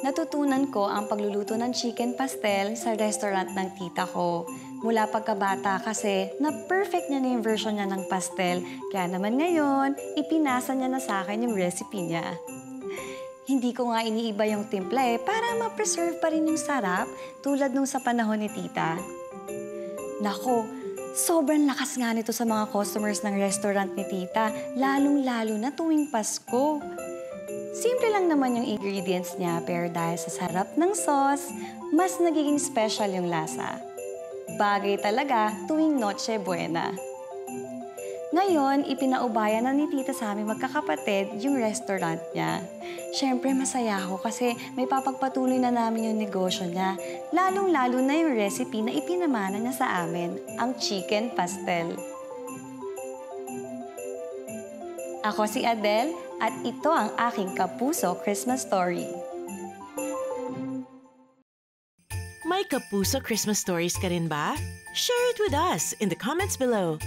Natutunan ko ang pagluluto ng chicken pastel sa restaurant ng tita ko. Mula pagkabata kasi na-perfect niya na yung version niya ng pastel. Kaya naman ngayon, ipinasa niya na sa akin yung recipe niya. Hindi ko nga iniiba yung timpla para ma-preserve pa rin yung sarap tulad nung sa panahon ni tita. Nako, sobrang lakas nga nito sa mga customers ng restaurant ni tita, lalong-lalo na tuwing Pasko. Simple lang naman yung ingredients niya pero dahil sa sarap ng sauce, mas nagiging special yung lasa. Bagay talaga tuwing Noche Buena. Ngayon, ipinaubaya na ni tita sa aming magkakapatid yung restaurant niya. Siyempre, masaya ako kasi may papagpatuloy na namin yung negosyo niya. Lalong-lalo na yung recipe na ipinamana niya sa amin, ang chicken pastel. Ako si Adele at ito ang aking Kapuso Christmas Story. May Kapuso Christmas stories ka rin ba? Share it with us in the comments below.